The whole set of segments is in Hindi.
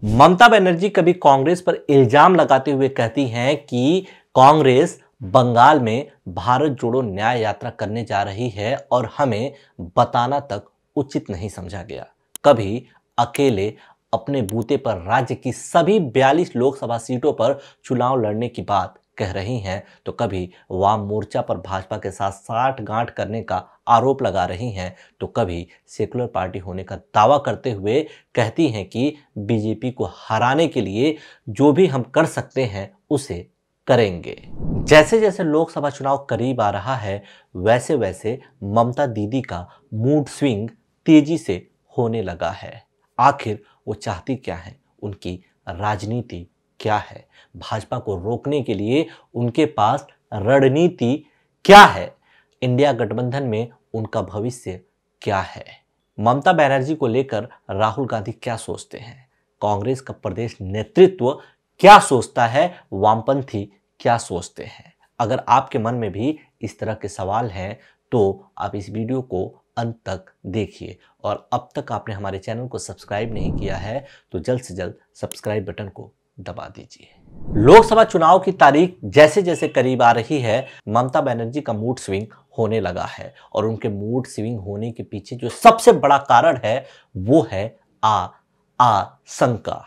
ममता बनर्जी कभी कांग्रेस पर इल्जाम लगाते हुए कहती हैं कि कांग्रेस बंगाल में भारत जोड़ो न्याय यात्रा करने जा रही है और हमें बताना तक उचित नहीं समझा गया। कभी अकेले अपने बूते पर राज्य की सभी 42 लोकसभा सीटों पर चुनाव लड़ने की बात कह रही हैं, तो कभी वाम मोर्चा पर भाजपा के साथ साठगांठ करने का आरोप लगा रही हैं, तो कभी सेकुलर पार्टी होने का दावा करते हुए कहती हैं कि बीजेपी को हराने के लिए जो भी हम कर सकते हैं उसे करेंगे। जैसे जैसे लोकसभा चुनाव करीब आ रहा है, वैसे वैसे ममता दीदी का मूड स्विंग तेजी से होने लगा है। आखिर वो चाहती क्या है, उनकी राजनीति क्या है, भाजपा को रोकने के लिए उनके पास रणनीति क्या है, इंडिया गठबंधन में उनका भविष्य क्या है। ममता बनर्जी को लेकर राहुल गांधी क्या सोचते हैं, कांग्रेस का प्रदेश नेतृत्व क्या सोचता है, वामपंथी क्या सोचते हैं। अगर आपके मन में भी इस तरह के सवाल हैं तो आप इस वीडियो को अंत तक देखिए, और अब तक आपने हमारे चैनल को सब्सक्राइब नहीं किया है तो जल्द से जल्द सब्सक्राइब बटन को दबा दीजिए। लोकसभा चुनाव की तारीख जैसे जैसे करीब आ रही है, ममता बनर्जी का मूड स्विंग होने लगा है, और उनके मूड स्विंग होने के पीछे जो सबसे बड़ा कारण है वो है आशंका।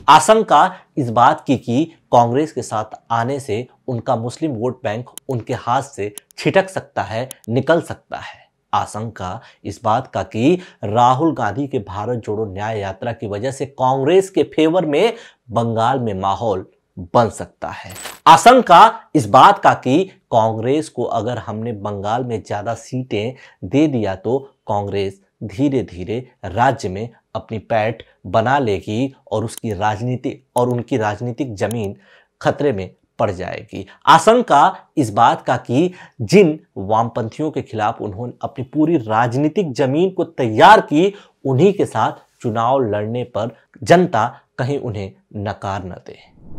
आशंका इस बात की कि कांग्रेस के साथ आने से उनका मुस्लिम वोट बैंक उनके हाथ से छिटक सकता है, निकल सकता है। आशंका इस बात का कि राहुल गांधी के भारत जोड़ो न्याय यात्रा की वजह से कांग्रेस के फेवर में बंगाल में माहौल बन सकता है। आशंका इस बात का कि कांग्रेस को अगर हमने बंगाल में ज्यादा सीटें दे दिया तो कांग्रेस धीरे धीरे राज्य में अपनी पैठ बना लेगी और उसकी राजनीति और उनकी राजनीतिक जमीन खतरे में पड़ जाएगी। आशंका इस बात का कि जिन वामपंथियों के खिलाफ उन्होंने अपनी पूरी राजनीतिक जमीन को तैयार की, उन्हीं के साथ चुनाव लड़ने पर जनता कहीं उन्हें नकार न दे।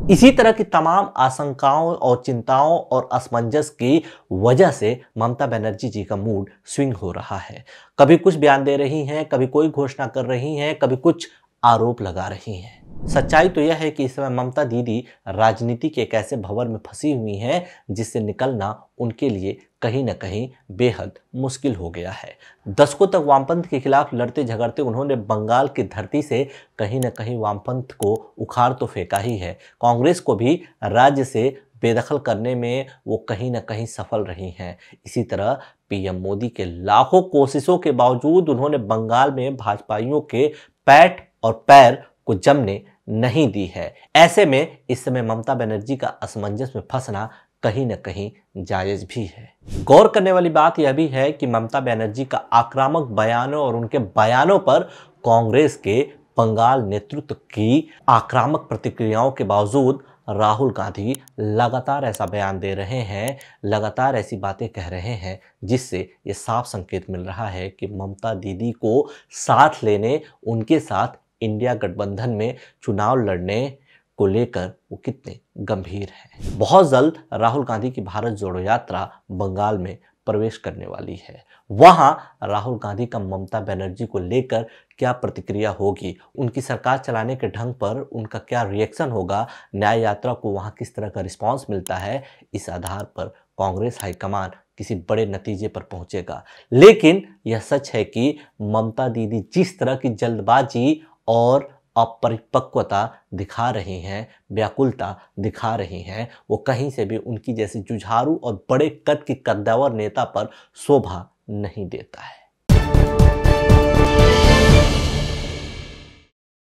इसी तरह की तमाम आशंकाओं और चिंताओं और असमंजस की वजह से ममता बनर्जी जी का मूड स्विंग हो रहा है। कभी कुछ बयान दे रही हैं, कभी कोई घोषणा कर रही हैं, कभी कुछ आरोप लगा रही हैं। सच्चाई तो यह है कि इस समय ममता दीदी राजनीति के एक ऐसे भंवर में फंसी हुई हैं जिससे निकलना उनके लिए कहीं न कहीं बेहद मुश्किल हो गया है। दशकों तक वामपंथ के खिलाफ लड़ते झगड़ते उन्होंने बंगाल की धरती से कहीं न कहीं वामपंथ को उखाड़ तो फेंका ही है। कांग्रेस को भी राज्य से बेदखल करने में वो कहीं न कहीं सफल रही हैं। इसी तरह पीएम मोदी के लाखों कोशिशों के बावजूद उन्होंने बंगाल में भाजपाइयों के पैठ और पैर को जमने नहीं दी है। ऐसे में इस समय ममता बनर्जी का असमंजस में फंसना कहीं न कहीं जायज भी है। गौर करने वाली बात यह भी है कि ममता बनर्जी का आक्रामक बयानों और उनके बयानों पर कांग्रेस के बंगाल नेतृत्व की आक्रामक प्रतिक्रियाओं के बावजूद राहुल गांधी लगातार ऐसा बयान दे रहे हैं, लगातार ऐसी बातें कह रहे हैं, जिससे ये साफ संकेत मिल रहा है कि ममता दीदी को साथ लेने, उनके साथ इंडिया गठबंधन में चुनाव लड़ने को लेकर वो कितने गंभीर हैं। बहुत जल्द राहुल गांधी की भारत जोड़ो यात्रा बंगाल में प्रवेश करने वाली है। वहां राहुल गांधी का ममता बनर्जी को लेकर क्या प्रतिक्रिया होगी, उनकी सरकार चलाने के ढंग पर उनका क्या रिएक्शन होगा, न्याय यात्रा को वहां किस तरह का रिस्पांस मिलता है, इस आधार पर कांग्रेस हाईकमान किसी बड़े नतीजे पर पहुंचेगा। लेकिन यह सच है कि ममता दीदी जिस तरह की जल्दबाजी और अपरिपक्वता दिखा रही हैं, व्याकुलता दिखा रही हैं, वो कहीं से भी उनकी जैसे जुझारू और बड़े कद की कद्दावर नेता पर शोभा नहीं देता है।